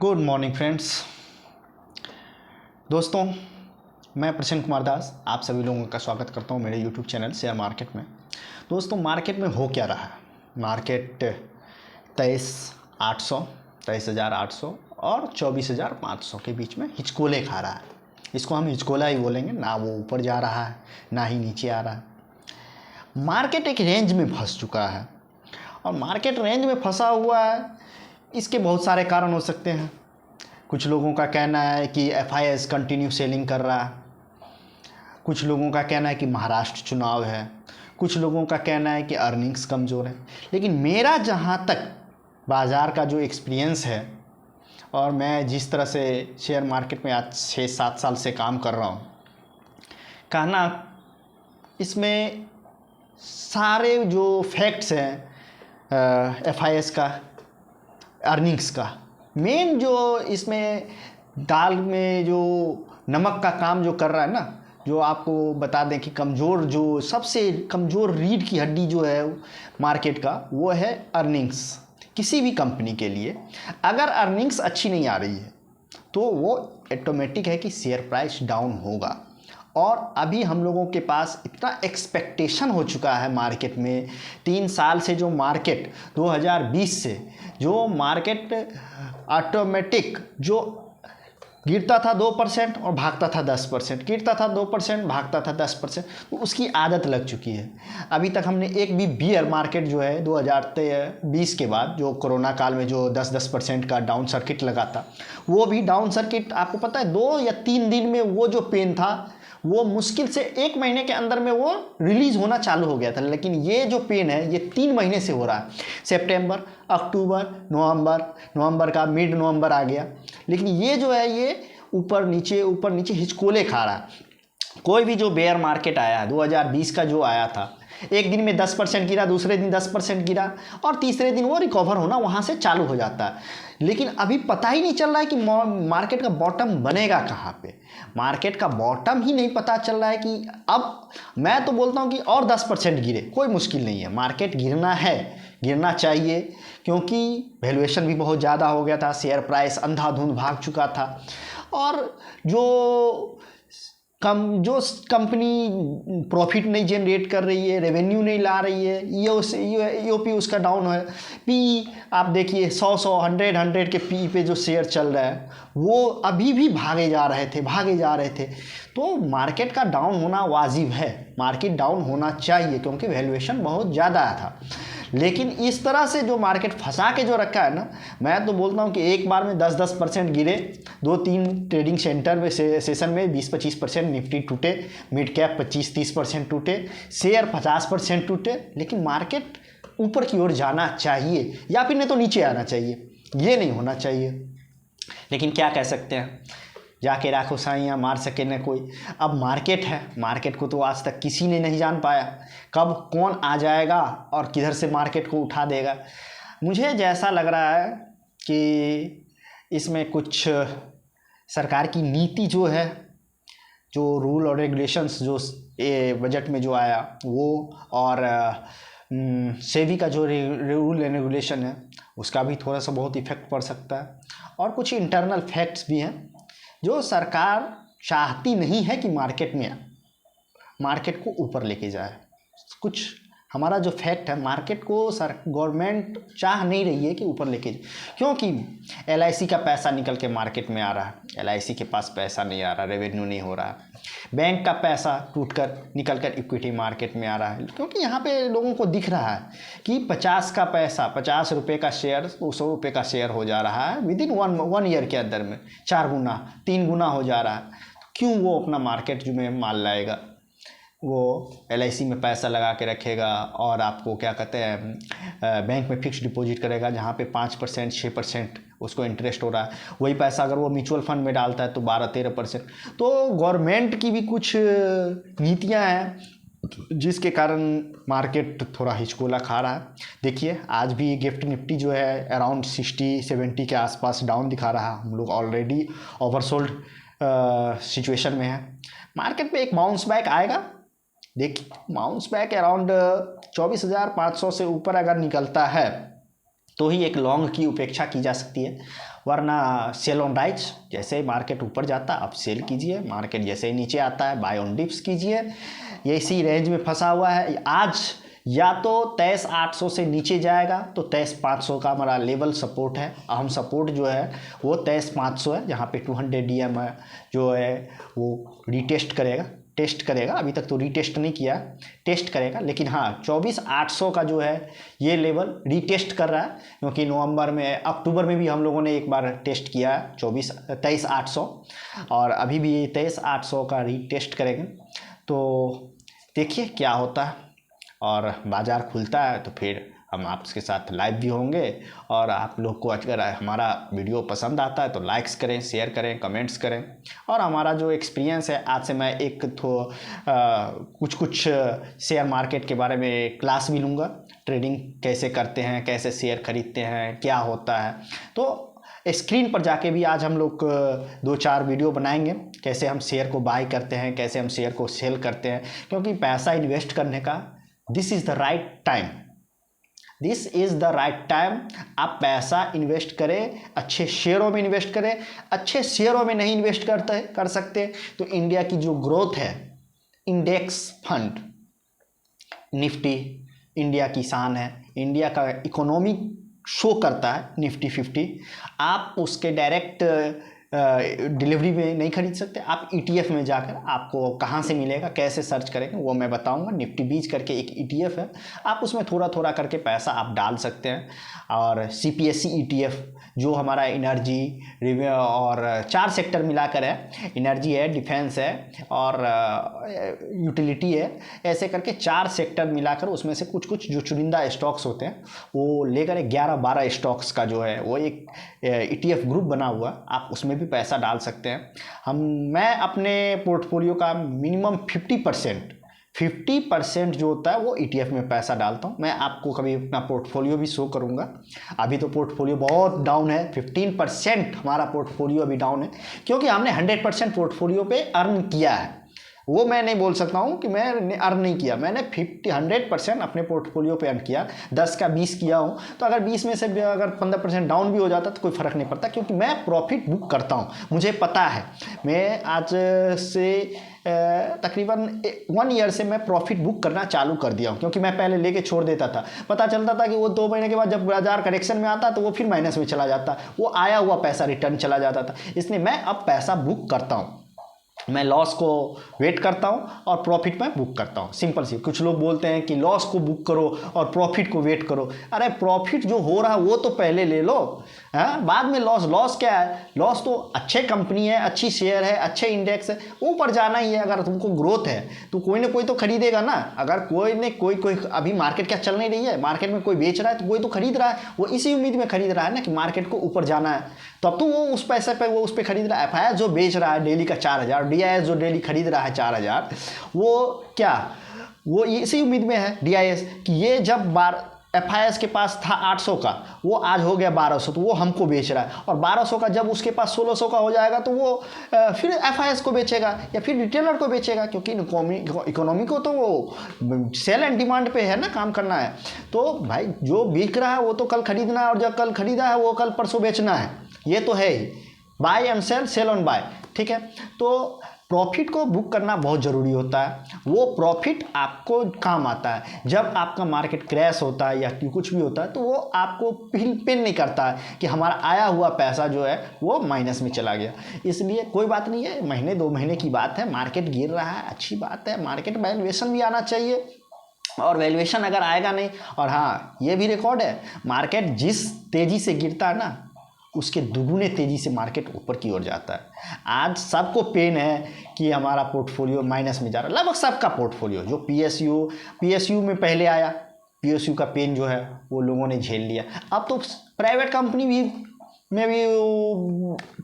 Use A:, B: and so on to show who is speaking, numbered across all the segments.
A: Good morning friends. दोस्तों, मैं प्रसन्न कुमार दास आप सभी लोगों का स्वागत करता हूं मेरे यूट्यूब चैनल शेयर मार्केट में। दोस्तों, मार्केट में हो क्या रहा है? मार्केट 23,800 और 24,500 के बीच में हिचकोले खा रहा है। इसको हम हिचकोला ही बोलेंगे, ना वो ऊपर जा रहा है ना ही नीचे आ रहा है। मार्केट एक रेंज में फंस चुका है और मार्केट रेंज में फंसा हुआ है। इसके बहुत सारे कारण हो सकते हैं। कुछ लोगों का कहना है कि FIS कंटिन्यू सेलिंग कर रहा है, कुछ लोगों का कहना है कि महाराष्ट्र चुनाव है, कुछ लोगों का कहना है कि अर्निंग्स कमज़ोर है। लेकिन मेरा जहाँ तक बाज़ार का जो एक्सपीरियंस है और मैं जिस तरह से शेयर मार्केट में आज 6-7 साल से काम कर रहा हूँ, कहना इसमें सारे जो फैक्ट्स हैं FIS का, अर्निंग्स का, मेन जो इसमें दाल में जो नमक का काम जो कर रहा है ना, जो आपको बता दें कि कमज़ोर, जो सबसे कमज़ोर रीढ़ की हड्डी जो है मार्केट का, वो है अर्निंग्स। किसी भी कंपनी के लिए अगर अर्निंग्स अच्छी नहीं आ रही है तो वो ऑटोमेटिक है कि शेयर प्राइस डाउन होगा। और अभी हम लोगों के पास इतना एक्सपेक्टेशन हो चुका है मार्केट में। 3 साल से जो मार्केट 2020 से जो मार्केट ऑटोमेटिक जो गिरता था 2% और भागता था 10%, गिरता था 2% भागता था 10%, तो उसकी आदत लग चुकी है। अभी तक हमने एक भी बियर मार्केट जो है 2020 के बाद, जो कोरोना काल में जो 10% का डाउन सर्किट लगा था, वो भी डाउन सर्किट आपको पता है 2 या 3 दिन में वो जो पेन था वो मुश्किल से 1 महीने के अंदर में वो रिलीज़ होना चालू हो गया था। लेकिन ये जो पेन है ये 3 महीने से हो रहा है। सितंबर, अक्टूबर, नवंबर का मिड नवंबर आ गया, लेकिन ये जो है ये ऊपर नीचे हिचकोले खा रहा है। कोई भी जो बेयर मार्केट आया 2020 का जो आया था, एक दिन में 10% गिरा, दूसरे दिन 10% गिरा और तीसरे दिन वो रिकवर होना वहाँ से चालू हो जाता है। लेकिन अभी पता ही नहीं चल रहा है कि मार्केट का बॉटम बनेगा कहाँ पे। मार्केट का बॉटम ही नहीं पता चल रहा है कि अब मैं तो बोलता हूँ कि और 10% गिरे, कोई मुश्किल नहीं है। मार्केट गिरना है, गिरना चाहिए, क्योंकि वैल्यूएशन भी बहुत ज़्यादा हो गया था, शेयर प्राइस अंधाधुंध भाग चुका था और जो कंपनी प्रॉफिट नहीं जनरेट कर रही है, रेवेन्यू नहीं ला रही है, ईओपी उसका डाउन है। पी आप देखिए 100 के पी पे जो शेयर चल रहा है वो अभी भी भागे जा रहे थे। तो मार्केट का डाउन होना वाजिब है, मार्केट डाउन होना चाहिए, क्योंकि वैल्यूएशन बहुत ज़्यादा था। लेकिन इस तरह से जो मार्केट फंसा के जो रखा है ना, मैं तो बोलता हूँ कि एक बार में 10% गिरे, 2-3 ट्रेडिंग सेंटर में सेशन में 20-25% निफ्टी टूटे, मिड कैप 25-30% टूटे, शेयर 50% टूटे। लेकिन मार्केट ऊपर की ओर जाना चाहिए या फिर नहीं तो नीचे आना चाहिए, ये नहीं होना चाहिए। लेकिन क्या कह सकते हैं, जाके राखो साइयाँ, मार सके न कोई। अब मार्केट है, मार्केट को तो आज तक किसी ने नहीं जान पाया कब कौन आ जाएगा और किधर से मार्केट को उठा देगा। मुझे जैसा लग रहा है कि इसमें कुछ सरकार की नीति जो है, जो रूल और रेगुलेशंस जो बजट में जो आया वो, और सेबी का जो रूल एंड रेगुलेशन है उसका भी थोड़ा सा बहुत इफेक्ट पड़ सकता है। और कुछ इंटरनल फैक्ट्स भी हैं जो सरकार चाहती नहीं है कि मार्केट को ऊपर लेके जाए। कुछ हमारा जो फैक्ट है, मार्केट को गवर्नमेंट चाह नहीं रही है कि ऊपर लेके जाए, क्योंकि LIC का पैसा निकल के मार्केट में आ रहा है, LIC के पास पैसा नहीं आ रहा, रेवेन्यू नहीं हो रहा है। बैंक का पैसा निकल कर इक्विटी मार्केट में आ रहा है, क्योंकि यहाँ पे लोगों को दिख रहा है कि 50 का पैसा, 50 रुपये का शेयर 100 रुपये का शेयर हो जा रहा है विदिन वन ईयर के अंदर में, 4 गुना 3 गुना हो जा रहा है। तो क्यों वो अपना मार्केट में माल लाएगा? वो LIC में पैसा लगा के रखेगा और आपको क्या कहते हैं, बैंक में फिक्स डिपॉजिट करेगा जहाँ पे 5% 6% उसको इंटरेस्ट हो रहा है। वही पैसा अगर वो म्यूचुअल फंड में डालता है तो 12-13%। तो गवर्नमेंट की भी कुछ नीतियाँ हैं जिसके कारण मार्केट थोड़ा हिचकोला खा रहा है। देखिए आज भी गिफ्ट निफ्टी जो है अराउंड 60-70 के आसपास डाउन दिखा रहा है। हम लोग ऑलरेडी ओवरसोल्ड सिचुएशन में है। मार्केट पे एक बाउंस बैक आएगा, देखिए बाउंस बैक अराउंड 24,500 से ऊपर अगर निकलता है तो ही एक लॉन्ग की उपेक्षा की जा सकती है। वरना सेल ऑन राइज, जैसे मार्केट ऊपर जाता है आप सेल कीजिए, मार्केट जैसे ही नीचे आता है बाय ऑन डिप्स कीजिए। ये इसी रेंज में फंसा हुआ है। आज या तो 23,800 से नीचे जाएगा तो 23,500 का हमारा लेवल सपोर्ट है, अहम सपोर्ट जो है वो 23,500 है, जहाँ पे 200 DM जो है वो टेस्ट करेगा। अभी तक तो रीटेस्ट नहीं किया, टेस्ट करेगा, लेकिन हाँ 24,800 का जो है ये लेवल रीटेस्ट कर रहा है, क्योंकि अक्टूबर में भी हम लोगों ने एक बार टेस्ट किया है 23,800, और अभी भी 23,800 का रीटेस्ट करेंगे। तो देखिए क्या होता है, और बाज़ार खुलता है तो फिर हम आपके साथ लाइव भी होंगे। और आप लोग को अगर हमारा वीडियो पसंद आता है तो लाइक्स करें, शेयर करें, कमेंट्स करें। और हमारा जो एक्सपीरियंस है, आज से मैं कुछ शेयर मार्केट के बारे में क्लास भी लूँगा, ट्रेडिंग कैसे करते हैं, कैसे शेयर खरीदते हैं, क्या होता है। तो स्क्रीन पर जाके भी आज हम लोग 2-4 वीडियो बनाएंगे, कैसे हम शेयर को बाय करते हैं, कैसे हम शेयर को सेल करते हैं। क्योंकि पैसा इन्वेस्ट करने का this is the right time. आप पैसा इन्वेस्ट करें, अच्छे शेयरों में इन्वेस्ट करें। अच्छे शेयरों में नहीं इन्वेस्ट कर सकते तो इंडिया की जो ग्रोथ है, इंडेक्स फंड निफ्टी इंडिया की शान है, इंडिया का इकोनॉमी शो करता है निफ्टी 50। आप उसके डायरेक्ट डिलीवरी में नहीं खरीद सकते, आप ETF में जाकर आपको कहाँ से मिलेगा, कैसे सर्च करेंगे वो मैं बताऊंगा। निफ्टी बीज करके एक ETF है, आप उसमें थोड़ा थोड़ा करके पैसा आप डाल सकते हैं। और CPSE ETF जो हमारा एनर्जी और 4 सेक्टर मिलाकर है, एनर्जी है, डिफेंस है और यूटिलिटी है, ऐसे करके 4 सेक्टर मिलाकर उसमें से कुछ जो चुनिंदा स्टॉक्स होते हैं वो लेकर 11-12 स्टॉक्स का जो है वो एक ETF ग्रुप बना हुआ, आप उसमें भी पैसा डाल सकते हैं। मैं अपने पोर्टफोलियो का मिनिमम 50% जो होता है वो ETF में पैसा डालता हूँ। मैं आपको कभी अपना पोर्टफोलियो भी शो करूँगा। अभी तो पोर्टफोलियो बहुत डाउन है, 15% हमारा पोर्टफोलियो अभी डाउन है, क्योंकि हमने 100% पोर्टफोलियो पे अर्न किया है। वो मैं नहीं बोल सकता हूँ कि मैं अर्न नहीं किया, मैंने 100% अपने पोर्टफोलियो पे अर्न किया। 10 का 20 किया हूँ, तो अगर 20 में से अगर 15% डाउन भी हो जाता तो कोई फ़र्क नहीं पड़ता, क्योंकि मैं प्रॉफिट बुक करता हूँ। मुझे पता है, मैं आज से तकरीबन 1 ईयर से मैं प्रॉफिट बुक करना चालू कर दिया हूँ, क्योंकि मैं पहले लेके छोड़ देता था। पता चलता था कि वो 2 महीने के बाद जब बाजार करेक्शन में आता तो वो फिर माइनस में चला जाता, वो आया हुआ पैसा रिटर्न चला जाता था। इसलिए मैं अब पैसा बुक करता हूँ, मैं लॉस को वेट करता हूँ और प्रॉफिट में बुक करता हूँ। सिंपल सी। कुछ लोग बोलते हैं कि लॉस को बुक करो और प्रॉफिट को वेट करो। अरे प्रॉफिट जो हो रहा है वो तो पहले ले लो, हाँ, बाद में लॉस क्या है? लॉस तो अच्छे कंपनी है, अच्छी शेयर है, अच्छे इंडेक्स है, ऊपर जाना ही है। अगर तुमको ग्रोथ है तो कोई ना कोई तो खरीदेगा ना। अगर कोई अभी मार्केट क्या चल नहीं रही है, मार्केट में कोई बेच रहा है तो कोई तो खरीद रहा है, वो इसी उम्मीद में खरीद रहा है ना कि मार्केट को ऊपर जाना है, तब तो वो उस पैसे पे वो उस पर खरीद रहा है। FIS जो बेच रहा है डेली का 4,000, DIS जो डेली खरीद रहा है 4,000, वो इसी उम्मीद में है DIS कि ये जब FIS के पास था 800 का, वो आज हो गया 1200, तो वो हमको बेच रहा है। और 1200 का जब उसके पास 1600 का हो जाएगा तो वो फिर FIS को बेचेगा या फिर रिटेलर को बेचेगा, क्योंकि इकोनॉमी को तो वो सेल एंड डिमांड पे है ना, काम करना है। तो भाई जो बिक रहा है वो तो कल खरीदना है, और जब कल खरीदा है वो कल परसों बेचना है, ये तो है ही। Buy and sell, sell on buy, ठीक है। तो प्रॉफिट को बुक करना बहुत ज़रूरी होता है। वो प्रॉफिट आपको काम आता है जब आपका मार्केट क्रैश होता है या कुछ भी होता है, तो वो आपको पेन नहीं करता है कि हमारा आया हुआ पैसा जो है वो माइनस में चला गया। इसलिए कोई बात नहीं है, महीने 2 महीने की बात है, मार्केट गिर रहा है, अच्छी बात है, मार्केट वैल्यूएशन भी आना चाहिए। और वैल्यूएशन अगर आएगा नहीं, और हाँ ये भी रिकॉर्ड है, मार्केट जिस तेज़ी से गिरता है ना उसके दुगुने तेज़ी से मार्केट ऊपर की ओर जाता है। आज सबको पेन है कि हमारा पोर्टफोलियो माइनस में जा रहा है, लगभग सबका पोर्टफोलियो। जो PSU में पहले आया, PSU का पेन जो है वो लोगों ने झेल लिया। अब तो प्राइवेट कंपनी में भी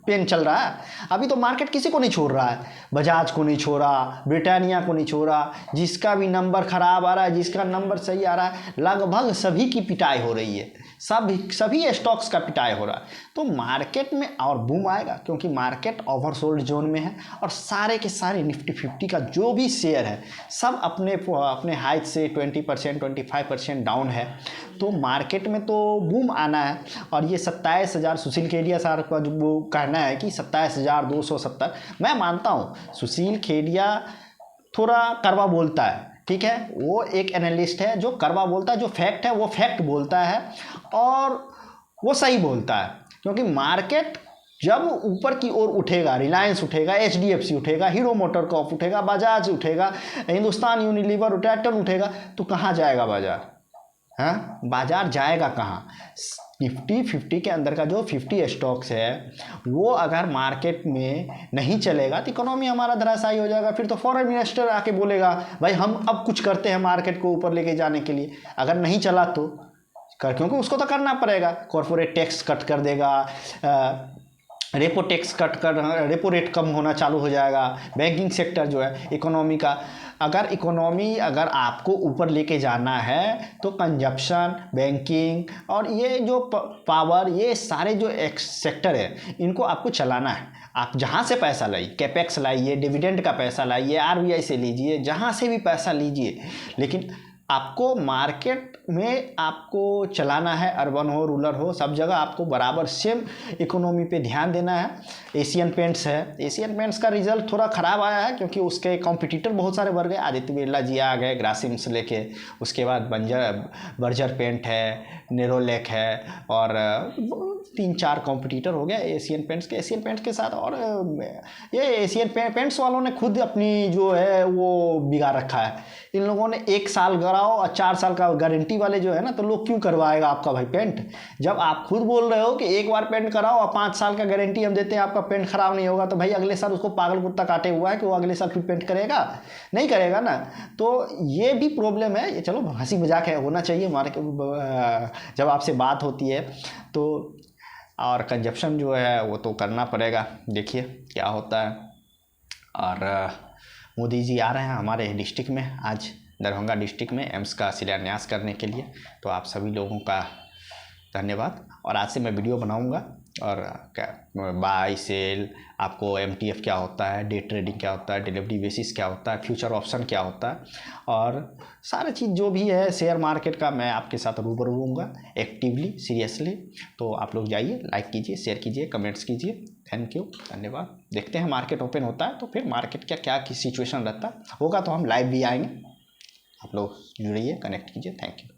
A: पेन चल रहा है। अभी तो मार्केट किसी को नहीं छोड़ रहा है, बजाज को नहीं छोड़ा, ब्रिटानिया को नहीं छोड़ा, जिसका भी नंबर ख़राब आ रहा है, जिसका नंबर सही आ रहा है, लगभग सभी की पिटाई हो रही है, सभी स्टॉक्स का पिटाई हो रहा है। तो मार्केट में और बूम आएगा, क्योंकि मार्केट ओवरसोल्ड जोन में है और सारे के सारे निफ्टी 50 का जो भी शेयर है सब अपने हाइट से 20% 25% डाउन है। तो मार्केट में तो बूम आना है, और ये 27,000 सुशील खेडिया सर का जो वो कहना है कि 27,270, मैं मानता हूँ सुशील खेडिया थोड़ा कड़वा बोलता है, ठीक है, वो एक एनालिस्ट है जो कड़वा बोलता है, जो फैक्ट है वो फैक्ट बोलता है और वो सही बोलता है, क्योंकि मार्केट जब ऊपर की ओर उठेगा, रिलायंस उठेगा, HDFC उठेगा, हीरो मोटर कॉर्प उठेगा, बजाज उठेगा, हिंदुस्तान यूनिलीवर उठेगा, उठेगा, तो कहाँ जाएगा बाजार? हाँ, बाजार जाएगा कहाँ? निफ्टी 50 के अंदर का जो 50 स्टॉक्स है वो अगर मार्केट में नहीं चलेगा तो इकोनॉमी हमारा धराशायी हो जाएगा। फिर तो फॉरेन इन्वेस्टर आके बोलेगा भाई हम अब कुछ करते हैं मार्केट को ऊपर लेके जाने के लिए। अगर नहीं चला तो क्योंकि उसको तो करना पड़ेगा, कॉर्पोरेट टैक्स कट कर देगा, रेपो टैक्स कट कर, रेपो रेट कम होना चालू हो जाएगा, बैंकिंग सेक्टर जो है इकोनॉमी का, अगर इकोनॉमी अगर आपको ऊपर लेके जाना है तो कंजप्शन, बैंकिंग और ये जो पावर, ये सारे जो सेक्टर है इनको आपको चलाना है। आप जहाँ से पैसा लाइए, कैपेक्स लाइए, डिविडेंड का पैसा लाइए, RBI से लीजिए, जहाँ से भी पैसा लीजिए, लेकिन आपको मार्केट में आपको चलाना है, अर्बन हो रूरल हो सब जगह आपको बराबर सेम इकोनॉमी पे ध्यान देना है। एशियन पेंट्स है, एशियन पेंट्स का रिजल्ट थोड़ा ख़राब आया है क्योंकि उसके कॉम्पिटिटर बहुत सारे बढ़ गए, आदित्य बिरला जी आ गए ग्रासिम से लेके, उसके बाद बर्जर पेंट है, नेरोलैक है और 3-4 कॉम्पिटिटर हो गया एशियन पेंट्स के साथ। और ये एशियन पेंट्स वालों ने खुद अपनी जो है वो बिगाड़ रखा है। इन लोगों ने 1 साल कराओ और 4 साल का गारंटी वाले जो है ना, तो लोग क्यों करवाएगा आपका भाई पेंट? जब आप खुद बोल रहे हो कि एक बार पेंट कराओ और 5 साल का गारंटी हम देते हैं आपका पेंट खराब नहीं होगा, तो भाई अगले साल उसको पागल कुत्ता काटे हुआ है कि वो अगले साल फिर पेंट करेगा? नहीं करेगा ना। तो ये भी प्रॉब्लम है। ये चलो हंसी मजाक है, होना चाहिए मार्केट जब आपसे बात होती है तो। और कंजप्शन जो है वो तो करना पड़ेगा, देखिए क्या होता है। और मोदी जी आ रहे हैं हमारे डिस्ट्रिक्ट में, आज दरभंगा डिस्ट्रिक्ट में एम्स का शिलान्यास करने के लिए, तो आप सभी लोगों का धन्यवाद। और आज से मैं वीडियो बनाऊंगा और क्या बाय सेल, आपको MTF क्या होता है, डे ट्रेडिंग क्या होता है, डिलीवरी बेसिस क्या होता है, फ्यूचर ऑप्शन क्या होता है, और सारी चीज़ जो भी है शेयर मार्केट का मैं आपके साथ रूबरू होऊंगा एक्टिवली, सीरियसली। तो आप लोग जाइए, लाइक कीजिए, शेयर कीजिए, कमेंट्स कीजिए। थैंक यू, धन्यवाद। देखते हैं मार्केट ओपन होता है तो फिर मार्केट का क्या सिचुएशन रहता होगा तो हम लाइव भी आएंगे। आप लोग जुड़िए, कनेक्ट कीजिए। Thank you.